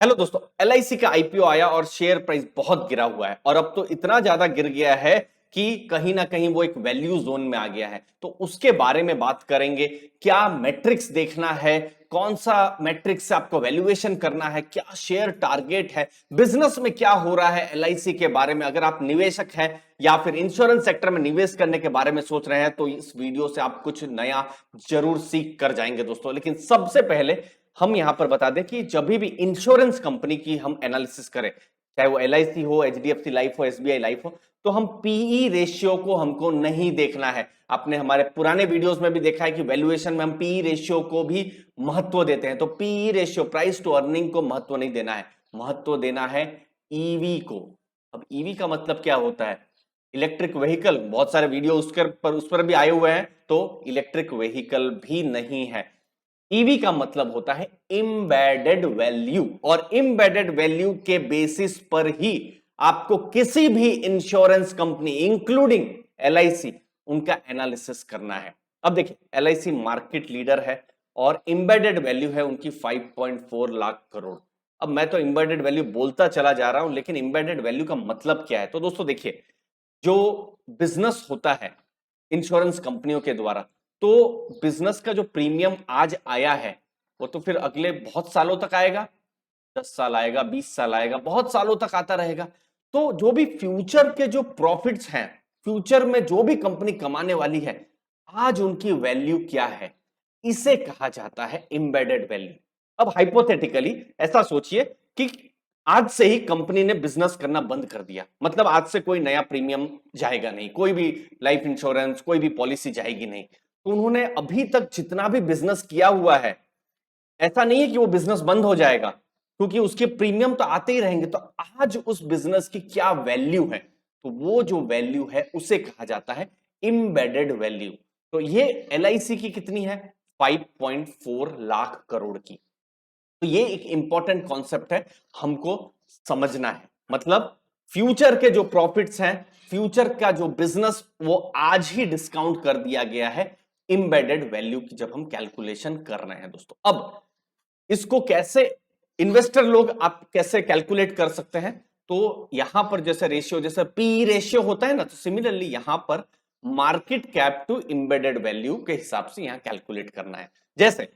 Hello दोस्तों, LIC का IPO आया और शेयर प्राइस बहुत गिरा हुआ है और अब तो इतना ज्यादा गिर गया है कि कहीं ना कहीं वो एक वैल्यू जोन में आ गया है। तो उसके बारे में बात करेंगे। क्या मैट्रिक्स देखना है, कौन सा मैट्रिक्स से आपको वैल्यूएशन करना है, क्या शेयर टारगेट है, बिजनेस में क्या हो रहा है एलआईसी के बारे में। अगर आप निवेशक हैं या फिर इंश्योरेंस सेक्टर में निवेश करने के बारे में सोच रहे हैं तो इस वीडियो से आप कुछ नया जरूर सीख कर जाएंगे दोस्तों। लेकिन सबसे पहले हम यहां पर बता दें कि जब भी इंश्योरेंस कंपनी की हम एनालिसिस करें, चाहे वो एलआईसी हो, एचडीएफसी लाइफ हो, एसबीआई लाइफ हो, तो हम पीई रेशियो को हमको नहीं देखना है। आपने हमारे पुराने वीडियोस में भी देखा है कि वैल्यूएशन में हम पीई रेशियो को भी महत्व देते हैं। तो P E ratio, price to earning को महत्व नहीं देना है, महत्व देना है ईवी को। अब ईवी का मतलब क्या होता है? इलेक्ट्रिक व्हीकल, बहुत सारे वीडियो उस पर भी आए हुए हैं। तो इलेक्ट्रिक व्हीकल भी नहीं है। ईवी का मतलब होता है एम्बेडेड वैल्यू, और एम्बेडेड वैल्यू के बेसिस पर ही आपको किसी भी इंश्योरेंस कंपनी इंक्लूडिंग एलआईसी उनका एनालिसिस करना है। अब देखिए, एलआईसी मार्केट लीडर है और एम्बेडेड वैल्यू है उनकी 5.4 लाख करोड़। अब मैं तो एम्बेडेड वैल्यू बोलता चला जा रहा हूं, लेकिन एम्बेडेड वैल्यू का मतलब क्या है? तो दोस्तों देखिए, जो बिजनेस होता है इंश्योरेंस कंपनियों के द्वारा, तो बिजनेस का जो प्रीमियम आज आया है वो तो फिर अगले बहुत सालों तक आएगा। 10 साल आएगा, 20 साल आएगा, बहुत सालों तक आता रहेगा। तो जो भी फ्यूचर के जो प्रॉफिट्स हैं, फ्यूचर में जो भी कंपनी कमाने वाली है, आज उनकी वैल्यू क्या है, इसे कहा जाता है एम्बेडेड वैल्यू। अब हाइपोथेटिकली ऐसा सोचिए कि आज से ही कंपनी ने बिजनेस करना बंद कर दिया, मतलब आज से कोई नया प्रीमियम जाएगा नहीं, कोई भी लाइफ इंश्योरेंस, कोई भी पॉलिसी जाएगी नहीं। तो उन्होंने अभी तक जितना भी बिजनेस किया हुआ है, ऐसा नहीं है कि वो बिजनेस बंद हो जाएगा, क्योंकि उसके प्रीमियम तो आते ही रहेंगे। तो आज उस बिजनेस की क्या वैल्यू है, तो वो जो वैल्यू है उसे कहा जाता है एम्बेडेड वैल्यू। तो ये एलआईसी की कितनी है? 5.4 लाख करोड़ की। तो ये एक इंपॉर्टेंट कॉन्सेप्ट है, हमको समझना है। मतलब फ्यूचर के जो प्रॉफिट्स हैं, फ्यूचर का जो बिजनेस, वो आज ही डिस्काउंट कर दिया गया है एम्बेडेड वैल्यू की, जब हम कैलकुलेशन कर रहे हैं दोस्तों। अब इसको कैसे इन्वेस्टर लोग आप कैसे कैलकुलेट कर सकते हैं? तो यहां पर जैसे रेशियो, जैसे पी रेशियो होता है ना, तो सिमिलरली यहां पर market cap to embedded value के हिसाब से यहां कैलकुलेट करना है। जैसे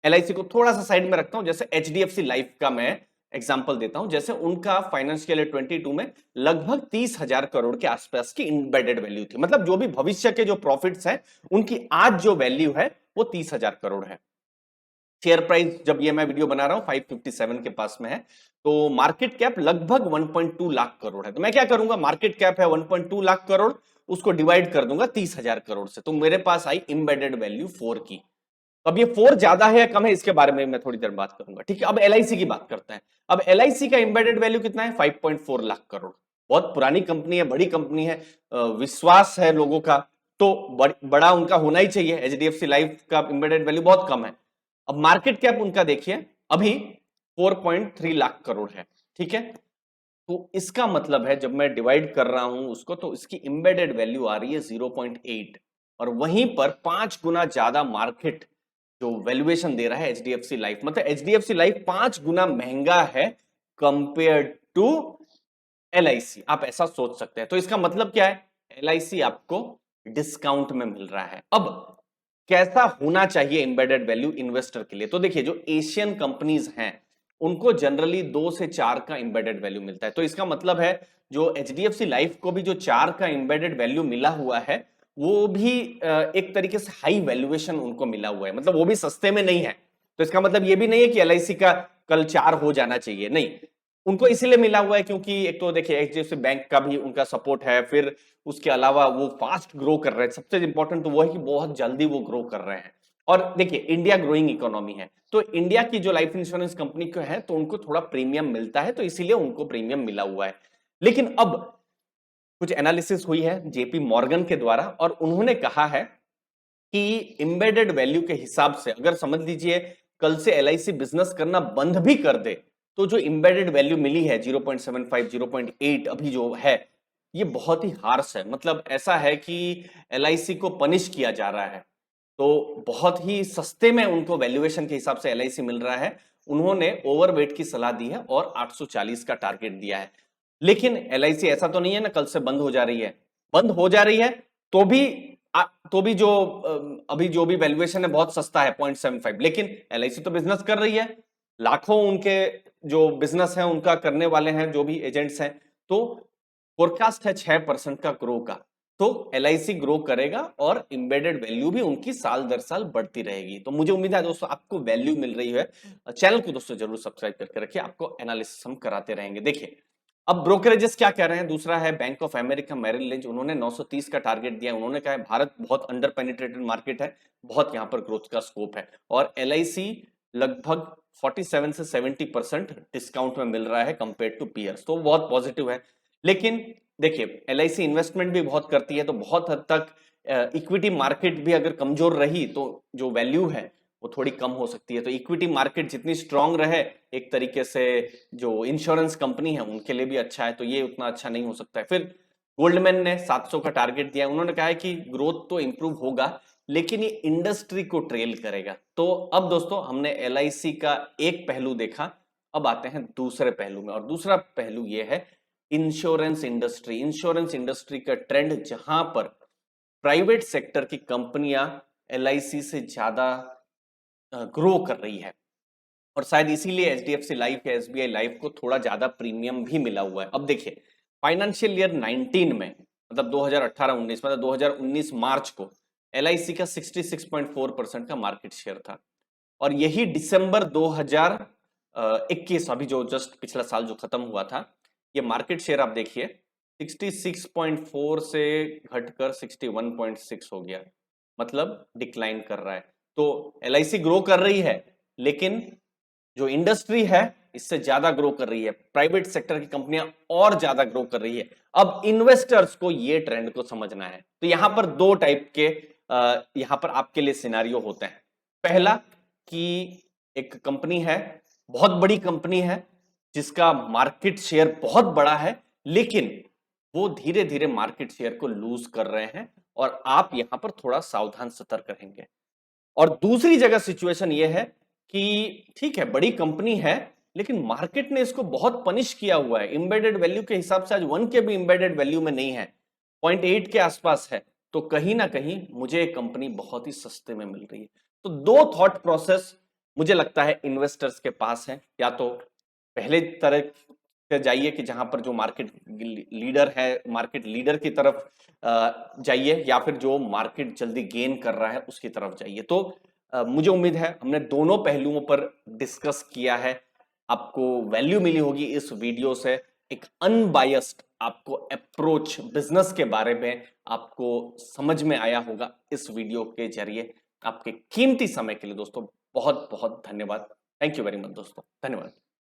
एलआईसी को थोड़ा सा साइड में रखता हूं, जैसे एचडीएफसी लाइफ का मैं एग्जांपल देता हूं। जैसे उनका फाइनेंशियल ईयर 22 में लगभग 30,000 करोड़ के आसपास की एम्बेडेड वैल्यू थी। मतलब जो भी भविष्य के जो प्रॉफिट्स हैं, उनकी आज जो वैल्यू है वो 30,000 करोड़ है। शेयर प्राइस जब ये मैं वीडियो बना रहा हूं 557 के पास में है, तो मार्केट कैप लगभग 1.2 लाख करोड़ है। तो मैं क्या करूंगा, मार्केट कैप है 1.2 लाख करोड़, उसको डिवाइड कर दूंगा 30,000 करोड़ से, तो मेरे पास आई एम्बेडेड वैल्यू 4 की। अब ये 4 ज्यादा है या कम है, इसके बारे में मैं थोड़ी देर बात करूंगा, ठीक है। अब एलआईसी की बात करते हैं। अब एलआईसी का एम्बेडेड वैल्यू कितना है? 5.4 लाख करोड़। बहुत पुरानी कंपनी है, बड़ी कंपनी है, विश्वास है लोगों का, तो बड़ा उनका होना ही चाहिए। एचडीएफसी लाइफ का एम्बेडेड वैल्यू बहुत कम है। अब मार्केट कैप उनका देखिए, अभी 4.3 लाख करोड़ है, ठीक है। तो इसका मतलब है जब मैं डिवाइड कर रहा हूं उसको, तो इसकी एम्बेडेड वैल्यू आ रही है 0.8, और वहीं पर 5 गुना ज्यादा मार्केट जो वैल्यूएशन दे रहा है एचडीएफसी लाइफ, मतलब एचडीएफसी लाइफ 5 गुना महंगा है कंपेयर टू एलआईसी। आप ऐसा सोच सकते हैं। तो इसका मतलब क्या है? एलआईसी आपको डिस्काउंट में मिल रहा है। अब कैसा होना चाहिए एम्बेडेड वैल्यू इन्वेस्टर के लिए? तो देखिए, जो एशियन कंपनीज हैं उनको जनरली 2 से 4 का एम्बेडेड वैल्यू मिलता है। तो इसका मतलब है जो एचडीएफसी लाइफ को भी जो 4 का एम्बेडेड वैल्यू मिला हुआ है, वो भी एक तरीके से हाई वैल्यूएशन उनको मिला हुआ है, मतलब वो भी सस्ते में नहीं है। तो इसका मतलब ये भी नहीं है कि एलआईसी का कल 4 हो जाना चाहिए, नहीं। उनको इसीलिए मिला हुआ है क्योंकि एक तो देखिए एचडीएफसी बैंक का भी उनका सपोर्ट है, फिर उसके अलावा वो फास्ट ग्रो कर रहे हैं। सबसे इंपॉर्टेंट तो वो है कि बहुत जल्दी वो ग्रो कर रहे हैं। और देखिए, इंडिया ग्रोइंग इकोनॉमी है, तो इंडिया की जो लाइफ इंश्योरेंस कंपनी को है, तो उनको थोड़ा प्रीमियम मिलता है, तो इसीलिए उनको प्रीमियम मिला हुआ है। लेकिन अब कुछ एनालिसिस हुई है जेपी मॉर्गन के द्वारा, और उन्होंने कहा है कि एम्बेडेड वैल्यू के हिसाब से, अगर समझ लीजिए कल से एलआईसी बिजनेस करना बंद भी कर दे, तो जो एम्बेडेड वैल्यू मिली है 0.75, 0.8 अभी जो है, ये बहुत ही हार्श है। मतलब ऐसा है कि एलआईसी को पनिश किया जा रहा है। तो बहुत ही सस्ते में उनको वैल्यूएशन के हिसाब से एलआईसी मिल रहा है, उन्होंने ओवरवेट की सलाह दी है और 840 का टारगेट दिया है। लेकिन एलआईसी ऐसा तो नहीं है ना कल से बंद हो जा रही है, बंद हो जा रही है तो भी जो अभी जो भी वैल्यूएशन है बहुत सस्ता है 0.75, लेकिन एलआईसी तो बिजनेस कर रही है, लाखों उनके जो बिजनेस है उनका करने वाले हैं जो भी एजेंट्स हैं, तो फोरकास्ट है 6% का ग्रो का, तो एलआईसी ग्रो करेगा और एम्बेडेड वैल्यू भी उनकी साल दर साल बढ़ती रहेगी। तो मुझे उम्मीद है दोस्तों आपको वैल्यू मिल रही है। चैनल को दोस्तों जरूर सब्सक्राइब करके रखिए, आपको एनालिसिस हम कराते रहेंगे। देखिए अब ब्रोकरेजेस क्या कह रहे हैं, दूसरा है bank of America Merrill lynch, उन्होंने 930 का टारगेट दिया। उन्होंने कहा है भारत बहुत अंडर पेनिट्रेटेड मार्केट है, बहुत यहां पर ग्रोथ का स्कोप है, और एलआईसी लगभग 47 से 70% डिस्काउंट में मिल रहा है कंपेयर टू पीयर्स, तो बहुत पॉजिटिव है। लेकिन देखिए एलआईसी इन्वेस्टमेंट भी बहुत करती है, तो बहुत हद तक इक्विटी मार्केट भी अगर कमजोर रही तो जो वैल्यू है वो थोड़ी कम हो सकती है। तो इक्विटी मार्केट जितनी स्ट्रांग रहे, एक तरीके से जो इंश्योरेंस कंपनी है उनके लिए भी अच्छा है, तो ये उतना अच्छा नहीं हो सकता है। फिर गोल्डमैन ने 700 का टारगेट दिया, उन्होंने कहा है कि ग्रोथ तो इंप्रूव होगा लेकिन ये इंडस्ट्री को ट्रेल करेगा। तो अब दोस्तों हमने एलआईसी का एक पहलू देखा, अब आते हैं दूसरे पहलू में, और दूसरा पहलू ये है इंश्योरेंस इंडस्ट्री। इंश्योरेंस इंडस्ट्री का ट्रेंड जहां पर प्राइवेट सेक्टर की कंपनियां एलआईसी से ज्यादा ग्रो कर रही है, और शायद इसीलिए एचडीएफसी लाइफ या एसबीआई लाइफ को थोड़ा ज्यादा प्रीमियम भी मिला हुआ है। अब देखिए फाइनेंशियल ईयर 19 में, मतलब 2018-19 मतलब 2019 मार्च को एलआईसी का 66.4% का मार्केट शेयर था, और यही दिसंबर 2021 अभी जो जस्ट पिछला साल जो खत्म हुआ था, ये मार्केट शेयर आप देखिए 66.4 से घटकर 61.6 हो गया, मतलब डिक्लाइन कर रहा है। तो एलआईसी ग्रो कर रही है लेकिन जो इंडस्ट्री है इससे ज्यादा ग्रो कर रही है, प्राइवेट सेक्टर की कंपनियां और ज्यादा ग्रो कर रही है। अब इन्वेस्टर्स को ये ट्रेंड को समझना है, तो यहां पर दो टाइप के यहां पर आपके लिए सिनेरियो होते हैं। पहला कि एक कंपनी है, बहुत बड़ी कंपनी है जिसका मार्केट शेयर बहुत बड़ा है, लेकिन वो धीरे धीरे मार्केट शेयर को लूज कर रहे हैं और आप यहां पर थोड़ा सावधान सतर्क रहेंगे। और दूसरी जगह सिचुएशन ये है कि ठीक है बड़ी कंपनी है लेकिन मार्केट ने इसको बहुत पनिश किया हुआ है, एम्बेडेड वैल्यू के हिसाब से आज 1 के भी एम्बेडेड वैल्यू में नहीं है, 0.8 के आसपास है, तो कहीं ना कहीं मुझे एक कंपनी बहुत ही सस्ते में मिल रही है। तो दो थॉट प्रोसेस मुझे लगता है इन्वेस्टर्स के पास है, या तो पहले तरह से जाइए कि जहां पर जो मार्केट लीडर है, मार्केट लीडर की तरफ जाइए, या फिर जो मार्केट जल्दी गेन कर रहा है उसकी तरफ जाइए। तो मुझे उम्मीद है हमने दोनों पहलुओं पर डिस्कस किया है, आपको वैल्यू मिली होगी इस वीडियो से, एक अनबायस्ड आपको अप्रोच बिजनेस के बारे में आपको समझ में आया होगा इस वीडियो के जरिए। आपके कीमती समय के लिए दोस्तों बहुत बहुत धन्यवाद। थैंक यू वेरी मच दोस्तों, धन्यवाद।